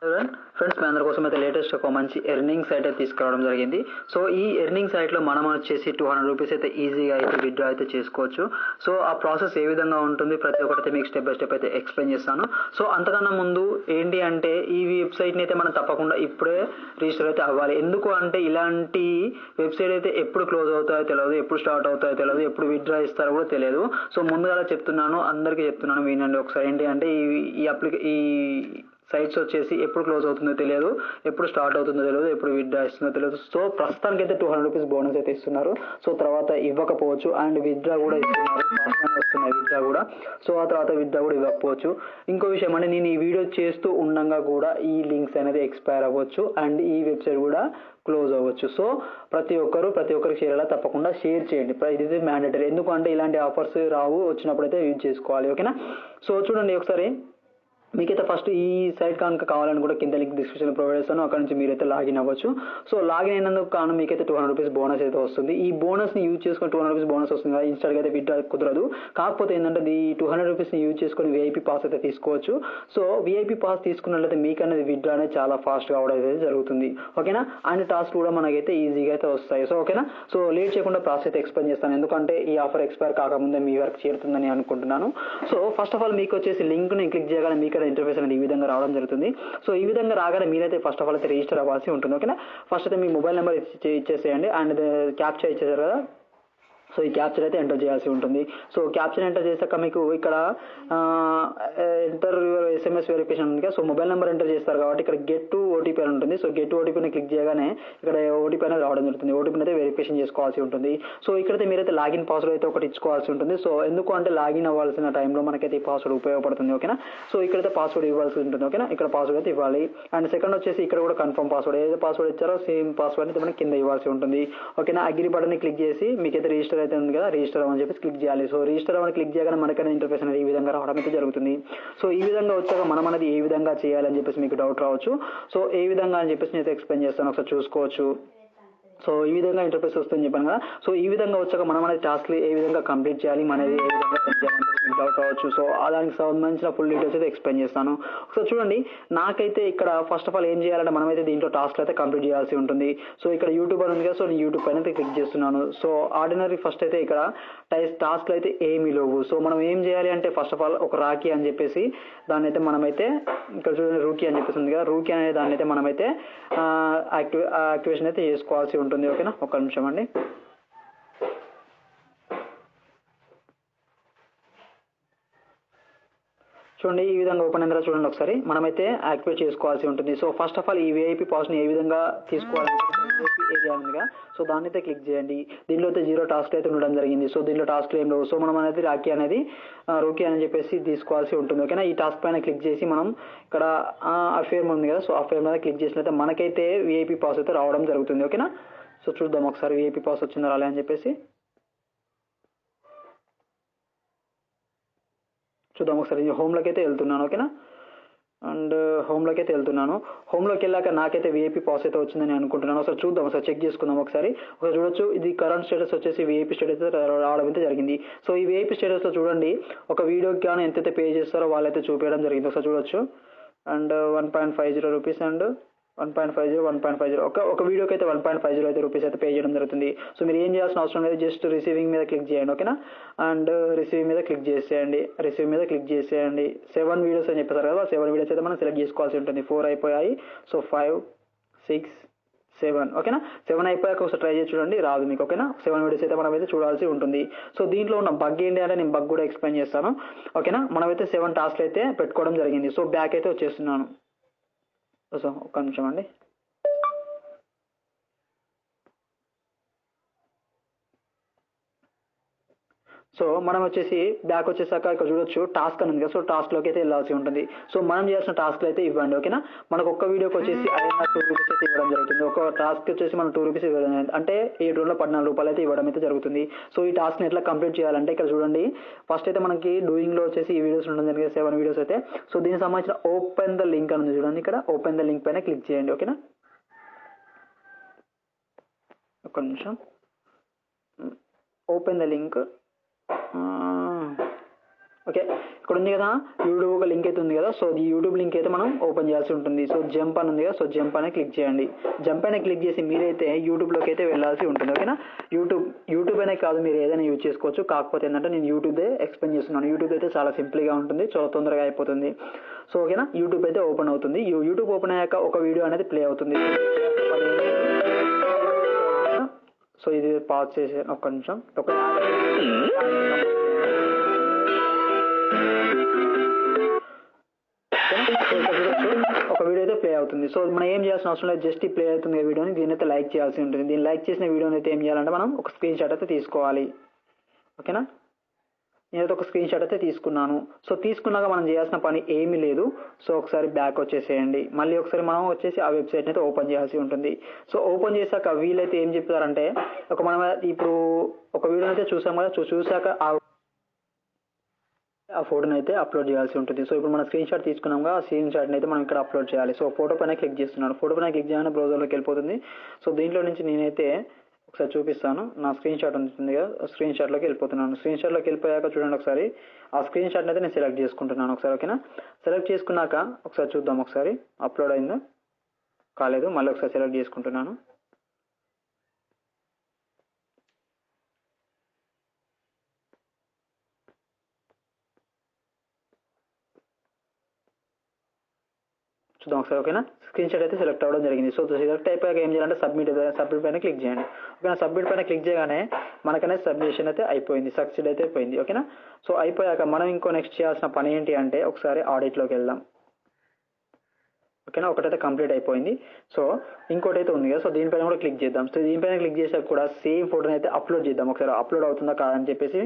Friends మీ అందరి కోసం అయితే లేటెస్ట్ ఒక మంచి ఎర్నింగ్ సైట్ అయితే తీసుకురావడం జరిగింది. సో ఈ ఎర్నింగ్ సైట్లో మనం వచ్చేసి 200 రూపీస్ అయితే ఈజీగా అయితే విత్డ్రా అయితే చేసుకోవచ్చు. సో ఆ ప్రాసెస్ ఏ విధంగా ఉంటుంది ప్రతి ఒక్కటి మీకు స్టెప్ బై స్టెప్ అయితే ఎక్స్ప్లెయిన్ చేస్తాను. సో అంతకన్నా ముందు ఏంటి అంటే ఈ వెబ్సైట్ని అయితే మనం తప్పకుండా ఇప్పుడే రిజిస్టర్ అయితే అవ్వాలి. ఎందుకు అంటే ఇలాంటి వెబ్సైట్ అయితే ఎప్పుడు క్లోజ్ అవుతాయో తెలియదు, ఎప్పుడు స్టార్ట్ అవుతాయో తెలియదు, ఎప్పుడు విత్డ్రా ఇస్తారో కూడా తెలియదు. సో ముందుగా చెప్తున్నాను, అందరికీ చెప్తున్నాను, వినండి ఒకసారి. ఏంటి అంటే ఈ సైట్స్ వచ్చేసి ఎప్పుడు క్లోజ్ అవుతుందో తెలియదు, ఎప్పుడు స్టార్ట్ అవుతుందో తెలియదు, ఎప్పుడు విత్డ్రా ఇస్తుందో తెలియదు. సో ప్రస్తుతానికి అయితే 200 రూపీస్ బోనస్ అయితే ఇస్తున్నారు. సో తర్వాత ఇవ్వకపోవచ్చు, అండ్ విత్డ్రా కూడా ఇస్తున్నారు, వస్తున్నాయి విత్డ్రా కూడా. సో ఆ తర్వాత విత్డ్రా కూడా ఇవ్వకపోవచ్చు. ఇంకో విషయం అంటే నేను ఈ వీడియో చేస్తూ ఉండగా కూడా ఈ లింక్స్ అనేది ఎక్స్పైర్ అవ్వచ్చు, అండ్ ఈ వెబ్సైట్ కూడా క్లోజ్ అవ్వచ్చు. సో ప్రతి ఒక్కరికి చేరేలా తప్పకుండా షేర్ చేయండి. ఇది మ్యాండేటరీ. ఎందుకంటే ఇలాంటి ఆఫర్స్ రావు, వచ్చినప్పుడు అయితే యూజ్ చేసుకోవాలి. ఓకేనా? సో చూడండి ఒకసారి. మీకైతే ఫస్ట్ ఈ సైట్ కనుక కావాలని కూడా కింద లింక్ డిస్క్రిప్షన్ ప్రొవైడ్ చేస్తాను, అక్కడ నుంచి మీరైతే లాగిన్ అవ్వచ్చు. సో లాగిన్ అయినందుకు కాను మీకైతే 200 రూపీస్ బోనస్ అయితే వస్తుంది. ఈ బోనస్ని యూజ్ చేసుకొని 200 రూపీస్ బోనస్ వస్తుంది కదా, ఇన్స్టాల్గా అయితే విత్డ్రా కుదరదు. కాకపోతే ఏంటంటే ఈ 200 రూపీస్ని యూజ్ చేసుకొని విఐపీ పాస్ అయితే తీసుకోవచ్చు. సో విఐపీ పాస్ తీసుకున్నట్లయితే మీకు అనేది విత్డ్రా అనేది చాలా ఫాస్ట్గా అవడం అయితే జరుగుతుంది. ఓకేనా? అండ్ టాస్క్ కూడా మనకైతే ఈజీగా అయితే వస్తాయి. సో ఓకేనా? సో లేట్ చేయకుండా ప్రాసెస్ అయితే ఎక్స్ప్లెయిన్ చేస్తాను, ఎందుకంటే ఈ ఆఫర్ ఎక్స్పైర్ కాకముందే మీ వరకు చేరుతుందని అనుకుంటున్నాను. సో ఫస్ట్ ఆఫ్ ఆల్ మీకు వచ్చేసి లింక్ని క్లిక్ చేయగానే మీకు ఇంటర్ఫేస్ అనేది ఈ విధంగా రావడం జరుగుతుంది. సో ఈ విధంగా రాగానే మీరైతే ఫస్ట్ ఆఫ్ ఆల్ అయితే రిజిస్టర్ అవ్వాల్సి ఉంటుంది. ఓకేనా? ఫస్ట్ అయితే మీ మొబైల్ నెంబర్ ఇచ్చేసేయండి, అండ్ క్యాప్చర్ ఇచ్చేసారు కదా, సో ఈ క్యాప్చర్ అయితే ఎంటర్ చేయాల్సి ఉంటుంది. సో క్యాప్చర్ ఎంటర్ చేశాక మీకు ఇక్కడ ఎంటర్ యువర్ ఎస్ఎంఎస్ వెరిఫికేషన్ ఉంది కదా. సో మొబైల్ నెంబర్ ఎంటర్ చేస్తారు కాబట్టి ఇక్కడ గెట్ టు ఓటీపీ అని ఉంటుంది. సో గెట్ ఓటీపీని క్లిక్ చేయగానే ఇక్కడ ఓటీపీ అనేది రావడం జరుగుతుంది. ఓటీపీని అయితే వెరిఫికేషన్ చేసుకోవాల్సి ఉంటుంది. సో ఇక్కడైతే మీరైతే లాగిన్ పాస్వర్డ్ అయితే ఒకటి ఇచ్చుకోవాల్సి ఉంటుంది. సో ఎందుకు అంటే లాగిన్ అవ్వాల్సిన టైంలో మనకైతే ఈ పాస్వర్డ్ ఉపయోగపడుతుంది. ఓకేనా? సో ఇక్కడైతే పాస్వర్డ్ ఇవ్వాల్సి ఉంటుంది. ఓకేనా? ఇక్కడ పాస్వర్డ్ అయితే ఇవ్వాలి. అండ్ సెకండ్ వచ్చేసి ఇక్కడ కూడా కన్ఫర్మ్ పాస్వర్డ్, ఏదైతే పాస్వర్డ్ ఇచ్చారో సేమ్ పాస్వర్డ్ అయితే మనకి కింద ఇవ్వాల్సి ఉంటుంది. ఓకేనా? అగ్రి బటన్ని క్లిక్ చేసి మీకైతే రిజిస్టర్ అయితే ఉంది కదా, రిజిస్టర్ అవ్వని చెప్పేసి క్లిక్ చేయాలి. సో రిజిస్టర్ అవ్వని క్లిక్ చేయగానే మనకైనా ఇంటర్ఫేస్ అనేది ఈ విధంగా రావడం అయితే జరుగుతుంది. సో ఈ విధంగా వచ్చాక మనం అనేది ఏ విధంగా చేయాలని చెప్పేసి మీకు డౌట్ రావచ్చు. సో ఏ విధంగా అని చెప్పేసి నేను ఎక్స్ప్లెయిన్ చేస్తాను, ఒకసారి చూసుకోవచ్చు. సో ఈ విధంగా ఇంటర్ఫేస్ వస్తుందని చెప్పాను కదా. సో ఈ విధంగా వచ్చాక మనం అనేది టాస్క్లు ఏ విధంగా కంప్లీట్ చేయాలి, మనది ఏ విధంగా డౌట్ రావచ్చు. సో దానికి సంబంధించిన ఫుల్ డీటెయిల్స్ అయితే ఎక్స్ప్లెయిన్ చేస్తాను. సో చూడండి, నాకైతే ఇక్కడ ఫస్ట్ ఆఫ్ ఆల్ ఏం చేయాలంటే మనమైతే దీంట్లో టాస్క్లు అయితే కంప్లీట్ చేయాల్సి ఉంటుంది. సో ఇక్కడ యూట్యూబ్ అని ఉంది కదా, సో నేను యూట్యూబ్ పైన అయితే క్లిక్ చేస్తున్నాను. సో ఆర్డినరీ ఫస్ట్ అయితే ఇక్కడ టాస్క్లు అయితే ఏమీ లేవు. సో మనం ఏం చేయాలి అంటే ఫస్ట్ ఆఫ్ ఆల్ ఒక రాఖీ అని చెప్పేసి దాన్ని అయితే మనమైతే ఇక్కడ చూడండి రూకీ అని చెప్పేసి ఉంది కదా, రూకీ అనే దాన్ని అయితే మనమైతే యాక్టివేషన్ అయితే చేసుకోవాల్సి ఉంటుంది. ఓకేనా? ఒక నిమిషం అండి. చూడండి ఈ విధంగా ఓపెన్ అయిన తర్వాత చూడండి ఒకసారి మనమైతే యాక్టివేట్ చేసుకోవాల్సి ఉంటుంది. సో ఫస్ట్ ఆఫ్ ఆల్ ఈ విఐపీ పాస్ని ఏ విధంగా తీసుకోవాలంటే ఏరియా ఉందిగా, సో దాన్ని అయితే క్లిక్ చేయండి. దీనిలో అయితే 0 టాస్క్ అయితే ఉండడం జరిగింది. సో దీనిలో టాస్క్లు ఏం లేవు. సో మనం అనేది రాఖీ అనేది రూకీ అని చెప్పేసి తీసుకోవాల్సి ఉంటుంది. ఓకేనా? ఈ టాస్క్ పైన క్లిక్ చేసి మనం ఇక్కడ అఫేర్ ఉంది కదా, సో అఫేర్ మీద క్లిక్ చేసినట్లయితే మనకైతే విఐపీ పాస్ అయితే రావడం జరుగుతుంది. ఓకేనా? సో చూద్దాం ఒకసారి విఐపీ పాస్ వచ్చిందా రాలే అని చెప్పేసి చూద్దాం ఒకసారి. హోమ్లోకి అయితే వెళ్తున్నాను. ఓకేనా? అండ్ హోమ్లోకి అయితే వెళ్తున్నాను. హోమ్లోకి వెళ్ళాక నాకైతే విఐపీ పాస్ అయితే వచ్చిందని అనుకుంటున్నాను. ఒకసారి చూద్దాం, ఒకసారి చెక్ చేసుకుందాం. ఒకసారి చూడొచ్చు, ఇది కరెంట్ స్టేటస్ వచ్చేసి విఐపీ స్టేటస్ రావడం అయితే జరిగింది. సో ఈ విఐపీ స్టేటస్లో చూడండి, ఒక వీడియోకి కానీ ఎంతైతే పే చేస్తారో వాళ్ళైతే చూపించడం జరిగింది. ఒకసారి చూడొచ్చు. అండ్ 1.50 రూపీస్ అండ్ 1.50 ఒక వీడియోకి అయితే 1.50 అయితే రూపీస్ అయితే పే చేయడం జరుగుతుంది. సో మీరు ఏం చేయాల్సిన అవసరం లేదు, జస్ట్ రిసీవింగ్ మీద క్లిక్ చేయండి. ఓకేనా? అండ్ రిసీవింగ్ మీద క్లిక్ చేసేయండి. 7 వీడియోస్ అని చెప్పేసారు కదా, 7 వీడియోస్ అయితే మనం సెలెక్ట్ చేసుకోవాల్సి ఉంటుంది. 4 అయిపోయాయి. సో 5, 6, 7. ఓకేనా? 7 అయిపోయాక ఒకసారి ట్రై చేసి చూడండి, రాదు మీకు. ఓకేనా? 7 వీడియోస్ అయితే మనం అయితే చూడాల్సి ఉంటుంది. సో దీంట్లో ఉన్న బగ్ ఏంటి అంటే నేను బగ్ కూడా ఎక్స్ప్లెయిన్ చేస్తాను. ఓకేనా? మనమైతే 7 టాస్క్లు అయితే పెట్టుకోవడం జరిగింది. సో బ్యాక్ అయితే వచ్చేస్తున్నాను. సో ఒక్క నిమిషం అండి. సో మనం వచ్చేసి బ్యాక్ వచ్చేసాక ఇక్కడ చూడొచ్చు టాస్క్ అని ఉంది కదా, సో టాస్క్లోకి అయితే వెళ్ళాల్సి ఉంటుంది. సో మనం చేయాల్సిన టాస్క్లు అయితే ఇవ్వండి. ఓకేనా? మనకు ఒక్క వీడియోకి వచ్చేసి 2 రూపీస్ అయితే ఇవ్వడం జరుగుతుంది. ఒక టాస్క్ వచ్చేసి మనం 2 రూపీస్ ఇవ్వడం, అంటే 7 రోజుల్లో 14 రూపాయలు అయితే ఇవ్వడం అయితే జరుగుతుంది. సో ఈ టాస్క్ని ఎట్లా కంప్లీట్ చేయాలంటే ఇక్కడ చూడండి, ఫస్ట్ అయితే మనకి డూయింగ్లో వచ్చేసి ఈ వీడియోస్ ఉండడం జరిగింది, 7 వీడియోస్ అయితే. సో దీనికి సంబంధించిన ఓపెన్ ద లింక్ అని ఉంది చూడండి, ఇక్కడ ఓపెన్ ద లింక్ పైన క్లిక్ చేయండి. ఓకేనా? ఒక్క నిమిషం. Open the link. ఓకే, ఇక్కడ ఉంది కదా యూట్యూబ్ ఒక లింక్ అయితే ఉంది కదా, సో ఈ యూట్యూబ్ లింక్ అయితే మనం ఓపెన్ చేయాల్సి ఉంటుంది. సో జంప్ అని ఉంది కదా, సో జంప్ అని క్లిక్ చేయండి. జంప్ అయినా క్లిక్ చేసి మీరైతే యూట్యూబ్లోకి అయితే వెళ్ళాల్సి ఉంటుంది. ఓకేనా, యూట్యూబ్ అనే కాదు, మీరు ఏదైనా యూజ్ చేసుకోవచ్చు. కాకపోతే ఏంటంటే నేను యూట్యూబే ఎక్స్ప్లెయిన్ చేస్తున్నాను. యూట్యూబ్ అయితే చాలా సింపుల్గా ఉంటుంది, చాలా తొందరగా అయిపోతుంది. సో ఓకేనా, యూట్యూబ్ అయితే ఓపెన్ అవుతుంది. యూట్యూబ్ ఓపెన్ అయ్యాక ఒక వీడియో అనేది ప్లే అవుతుంది. సో ఇది పాజ్ చేసే ఒక్క నిమిషం. ఒక వీడియో అయితే ప్లే అవుతుంది. సో మనం ఏం చేయాల్సిన అవసరం లేదు, జస్ట్ ప్లే అవుతుంది వీడియోని, దీని అయితే లైక్ చేయాల్సి ఉంటుంది. దీన్ని లైక్ చేసిన వీడియోని అయితే ఏం చేయాలంటే మనం ఒక స్క్రీన్ షాట్ అయితే తీసుకోవాలి. ఓకేనా, నేనైతే ఒక స్క్రీన్ షాట్ అయితే తీసుకున్నాను. సో తీసుకున్నాక మనం చేయాల్సిన పని ఏమీ లేదు. సో ఒకసారి బ్యాక్ వచ్చేసేయండి. మళ్ళీ ఒకసారి మనం వచ్చేసి ఆ వెబ్సైట్ని అయితే ఓపెన్ చేయాల్సి ఉంటుంది. సో ఓపెన్ చేశాక వీళ్ళైతే ఏం చెప్తారంటే, మనం ఇప్పుడు ఒక వీడియోని అయితే చూసాం కదా, చూసాక ఆ ఫోటోని అయితే అప్లోడ్ చేయాల్సి ఉంటుంది. సో ఇప్పుడు మనం స్క్రీన్ షాట్ తీసుకున్నాం కదా, ఆ స్క్రీన్ షాట్ని అయితే మనం ఇక్కడ అప్లోడ్ చేయాలి. సో ఫోటో పైన క్లిక్ చేస్తున్నాను. ఫోటో పైన క్లిక్ చేయగానే బ్రౌజర్లోకి వెళ్ళిపోతుంది. సో దీంట్లో నుంచి నేనైతే ఒకసారి చూపిస్తాను. నా స్క్రీన్ షాట్ ఉంటుంది కదా, స్క్రీన్ షాట్లోకి వెళ్ళిపోతున్నాను. స్క్రీన్ షాట్లోకి వెళ్ళిపోయాక చూడండి ఒకసారి ఆ స్క్రీన్ షాట్ని అయితే నేను సెలెక్ట్ చేసుకుంటున్నాను ఒకసారి. ఓకేనా, సెలెక్ట్ చేసుకున్నాక ఒకసారి చూద్దాం, ఒకసారి అప్లోడ్ అయిందో కాలేదు, మళ్ళీ ఒకసారి సెలెక్ట్ చేసుకుంటున్నాను. చూద్దాం ఒకసారి. ఓకేనా, స్క్రీన్ షాట్ అయితే సెలెక్ట్ అవ్వడం జరిగింది. సో సెలెక్ట్ అయిపోయాక ఏం చేయాలంటే సబ్మిట్ పైన క్లిక్ చేయండి. ఓకేనా, సబ్మిట్ పైన క్లిక్ చేయగానే మనకనే సబ్మిషన్ అయితే అయిపోయింది, సక్సెస్ అయితే అయిపోయింది. ఓకేనా, సో అయిపోయాక మనం ఇంకో నెక్స్ట్ చేయాల్సిన పని ఏంటి అంటే ఒకసారి ఆడిట్లోకి వెళ్దాం. ఓకేనా, ఒకటైతే కంప్లీట్ అయిపోయింది. సో ఇంకోటి అయితే ఉంది కదా, సో దీనిపైన కూడా క్లిక్ చేద్దాం. సో దీనిపైన క్లిక్ చేసాక కూడా సేమ్ ఫోటోని అయితే అప్లోడ్ చేద్దాం. ఒకసారి అప్లోడ్ అవుతుందా కాదని చెప్పేసి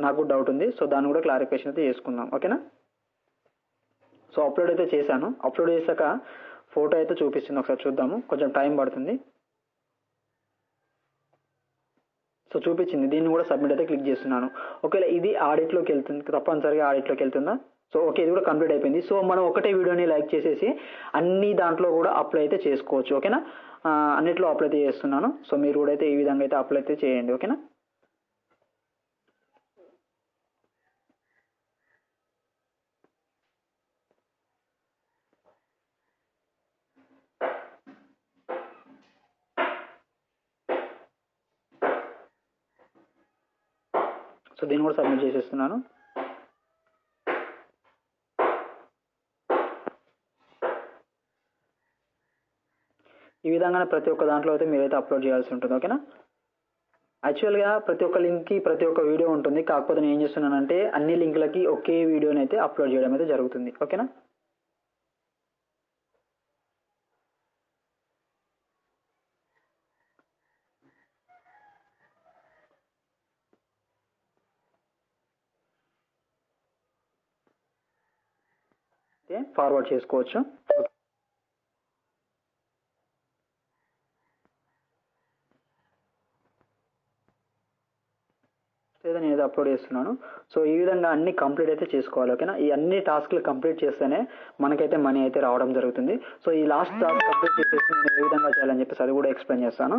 నాకు డౌట్ ఉంది. సో దాన్ని కూడా క్లారిఫికేషన్ అయితే చేసుకుందాం. ఓకేనా, సో అప్లోడ్ అయితే చేశాను. అప్లోడ్ చేశాక ఫోటో అయితే చూపిస్తుంది, ఒకసారి చూద్దాము, కొంచెం టైం పడుతుంది. సో చూపించింది, దీన్ని కూడా సబ్మిట్ అయితే క్లిక్ చేస్తున్నాను. ఒకవేళ ఇది ఆడిట్లోకి వెళ్తుంది, తప్పనిసరిగా ఆడిట్లోకి వెళ్తుందా? సో ఓకే, ఇది కూడా కంప్లీట్ అయిపోయింది. సో మనం ఒకటే వీడియోని లైక్ చేసేసి అన్ని దాంట్లో కూడా అప్లై అయితే చేసుకోవచ్చు. ఓకేనా, అన్నిట్లో అప్లై అయితే చేస్తున్నాను. సో మీరు కూడా అయితే ఈ విధంగా అయితే అప్లై అయితే చేయండి. ఓకేనా, సో దీన్ని కూడా సబ్మిట్ చేసేస్తున్నాను. ఈ విధంగానే ప్రతి ఒక్క దాంట్లో అయితే మీరైతే అప్లోడ్ చేయాల్సి ఉంటుంది. ఓకేనా, యాక్చువల్గా ప్రతి ఒక్క లింక్కి ప్రతి ఒక్క వీడియో ఉంటుంది. కాకపోతే నేను ఏం చేస్తున్నానంటే అన్ని లింకులకి ఒకే వీడియోని అయితే అప్లోడ్ చేయడం అయితే జరుగుతుంది. ఓకేనా, ఫార్వర్డ్ చేసుకోవచ్చు. లేదా నేను ఏదో అప్లోడ్ చేస్తున్నాను. సో ఈ విధంగా అన్ని కంప్లీట్ అయితే చేసుకోవాలి. ఓకేనా, ఈ అన్ని టాస్క్లు కంప్లీట్ చేస్తేనే మనకైతే మనీ అయితే రావడం జరుగుతుంది. సో ఈ లాస్ట్ టాస్క్ కంప్లీట్ చేసేసి నేను ఏ విధంగా చేయాలని చెప్పేసి అది కూడా ఎక్స్ప్లెయిన్ చేస్తాను.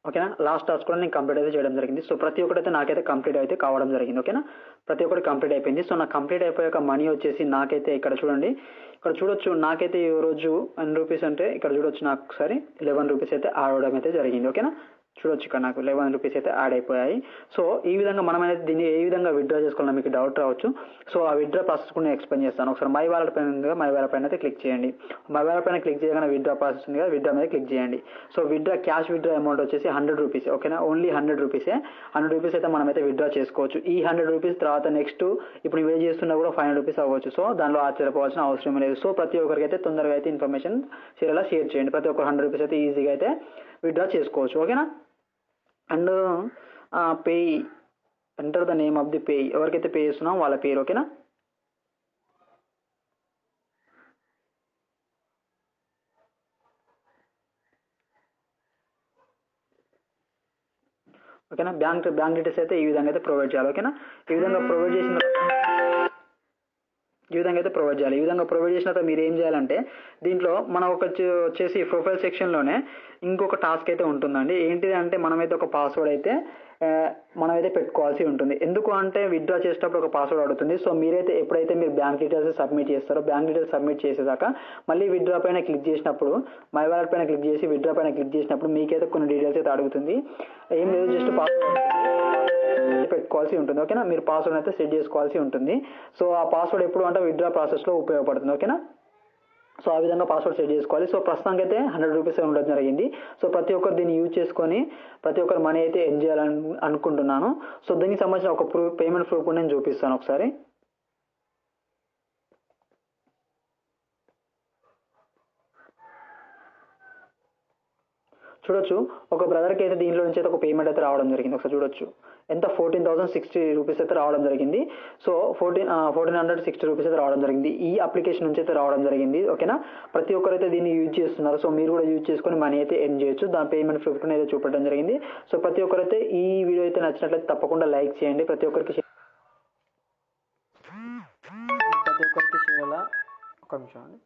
ఓకేనా, లాస్ట్ టాస్క్ కూడా నేను కంప్లీట్ అయితే చేయడం జరిగింది. సో ప్రతి ఒక్కటైతే నాకైతే కంప్లీట్ అయితే కావడం జరిగింది. ఓకేనా, ప్రతి ఒక్కటి కంప్లీట్ అయిపోయింది. సో నాకు కంప్లీట్ అయిపోయాక మనీ వచ్చేసి నాకైతే ఇక్కడ చూడండి, ఇక్కడ చూడొచ్చు, నాకైతే ఈ రోజు ₹1 అంటే ఇక్కడ చూడొచ్చు, నాకు ఒకసారి ₹11 అయితే ఆడడం అయితే జరిగింది. ఓకేనా, చూడొచ్చు ఇక్కడ నాకు ₹11 అయితే యాడ్ అయిపోయాయి. సో ఈ విధంగా మనం అనేది దీన్ని ఏ విధంగా విత్డ్రా చేసుకోవాలో మీకు డౌట్ రావచ్చు. సో ఆ విత్డ్రా ప్రాసెస్ కూడా నేను ఎక్స్ప్లెయిన్ చేస్తాను. ఒకసారి మై వాలెట్ పైన ఉంది కదా, మై వాలెట్ పైన అయితే క్లిక్ చేయండి. మై వాలెట్ పైన క్లిక్ చేయగానే విత్డ్రా ప్రాసెస్ ఉంది కదా, విత్డ్రా మీద క్లిక్ చేయండి. So withdraw cash withdraw amount వచ్చేసి ₹100. ఓకేనా, ఓన్లీ ₹100. ₹100 అయితే మనం అయితే విత్డ్రా చేసుకోవచ్చు. ఈ ₹100 తర్వాత నెక్స్ట్ ఇప్పుడు ఇవే చేస్తున్నా కూడా ₹500 అవ్వచ్చు. సో దానిలో ఆశ్చర్యపోవాల్సిన అవసరం లేదు. సో ప్రతి ఒక్కరికి అయితే తొందరగా అయితే ఇన్ఫర్మేషన్ షేర్ చేయండి. ప్రతి ఒక్కరు ₹100 అయితే ఈజీగా అయితే విత్డ్రా చేసుకోవచ్చు. ఓకేనా, and pay, enter the name of the pay, ఎవరికైతే పే చేస్తున్నాం వాళ్ళ పేరు. ఓకేనా, ఓకేనా. బ్యాంక్ డీటెయిల్స్ అయితే ఈ విధంగా అయితే ప్రొవైడ్ చేయాలి. ఓకేనా. ఈ విధంగా ప్రొవైడ్ చేసిన తర్వాత మీరు ఏం చేయాలంటే దీంట్లో మనం వచ్చేసి ప్రొఫైల్ సెక్షన్లోనే ఇంకొక టాస్క్ అయితే ఉంటుందండి. ఏంటిది అంటే మనమైతే ఒక పాస్వర్డ్ అయితే మనమైతే పెట్టుకోవాల్సి ఉంటుంది. ఎందుకు అంటే విత్డ్రా చేసేటప్పుడు ఒక పాస్వర్డ్ అడుగుతుంది. సో మీరైతే ఎప్పుడైతే మీరు బ్యాంక్ డీటెయిల్స్ సబ్మిట్ చేస్తారో బ్యాంక్ డీటెయిల్స్ సబ్మిట్ చేసేదాకా మళ్ళీ విత్డ్రా పైన క్లిక్ చేసినప్పుడు మై వాలెట్ పైన క్లిక్ చేసి విత్డ్రా పైన క్లిక్ చేసినప్పుడు మీకైతే కొన్ని డీటెయిల్స్ అయితే అడుగుతుంది. ఏం లేదు, జస్ట్ పాస్వర్డ్ పెట్టుకోవాల్సి ఉంటుంది. ఓకేనా. మీరు పాస్వర్డ్ అయితే సెట్ చేసుకోవాల్సి ఉంటుంది. సో ఆ పాస్వర్డ్ ఎప్పుడు అంటే విత్డ్రా ప్రాసెస్లో ఉపయోగపడుతుంది. ఓకేనా. సో ఆ విధంగా పాస్వర్డ్ సెట్ చేసుకోవాలి. సో ప్రస్తుతానికి అయితే 100 రూపీస్ ఉండడం జరిగింది. సో ప్రతి ఒక్కరు దీన్ని యూజ్ చేసుకొని ప్రతి ఒక్కరు మనీ అయితే ఎర్న్ చేయాలని అనుకుంటున్నాను. సో దీనికి సంబంధించిన ఒక పేమెంట్ ప్రూఫ్ కూడా నేను చూపిస్తాను ఒకసారి. చూడొచ్చు, ఒక బ్రదర్కి అయితే దీంట్లో నుంచి అయితే ఒక పేమెంట్ అయితే రావడం జరిగింది. ఒకసారి చూడొచ్చు, ఎంత 14,060 రూపీస్ అయితే రావడం జరిగింది. సో 1460 రూపీస్ అయితే రావడం జరిగింది. ఈ అప్లికేషన్ నుంచి అయితే రావడం జరిగింది. ఓకేనా. ప్రతి ఒక్కరైతే దీన్ని యూజ్ చేస్తున్నారు. సో మీరు కూడా యూజ్ చేసుకొని మనీ అయితే ఎర్న్ చేయొచ్చు. దాని పేమెంట్ ప్రూఫ్ అయితే చూపెట్టడం జరిగింది. సో ప్రతి ఒక్కరైతే ఈ వీడియో అయితే నచ్చినట్లయితే తప్పకుండా లైక్ చేయండి. ప్రతి ఒక్కరికి షేర్ అలా ఒక నిమిషం అండి.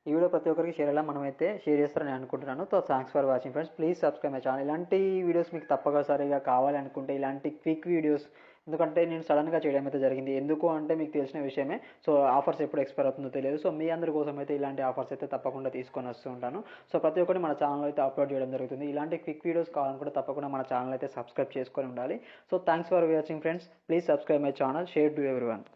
ఈ వీడియో ప్రతి ఒక్కరికి షేర్ అలా మనమైతే షేర్ చేస్తారని అనుకుంటున్నాను. So thanks for watching friends. Please subscribe my channel. ఇలాంటి వీడియోస్ మీకు తప్పనిసరిగా కావాలి అనుకుంటే ఇలాంటి క్విక్ వీడియోస్, ఎందుకంటే నేను సడన్గా చేయడం అయితే జరిగింది. ఎందుకు అంటే మీకు తెలిసిన విషయమే. సో ఆఫర్స్ ఎప్పుడు ఎక్స్పైర్ అవుతుందో తెలియదు. సో మీ అందరి కోసం అయితే ఇలాంటి ఆఫర్స్ అయితే తప్పకుండా తీసుకొని వస్తూ ఉంటాను. సో ప్రతి ఒక్కటి మన ఛానల్ అయితే అప్లోడ్ చేయడం జరుగుతుంది. ఇలాంటి క్విక్ వీడియోస్ కావాలనుకుంటే తప్పకుండా మన ఛానల్ అయితే సబ్స్క్రైబ్ చేసుకొని ఉండాలి. So thanks for watching friends. Please subscribe my channel. Share to everyone.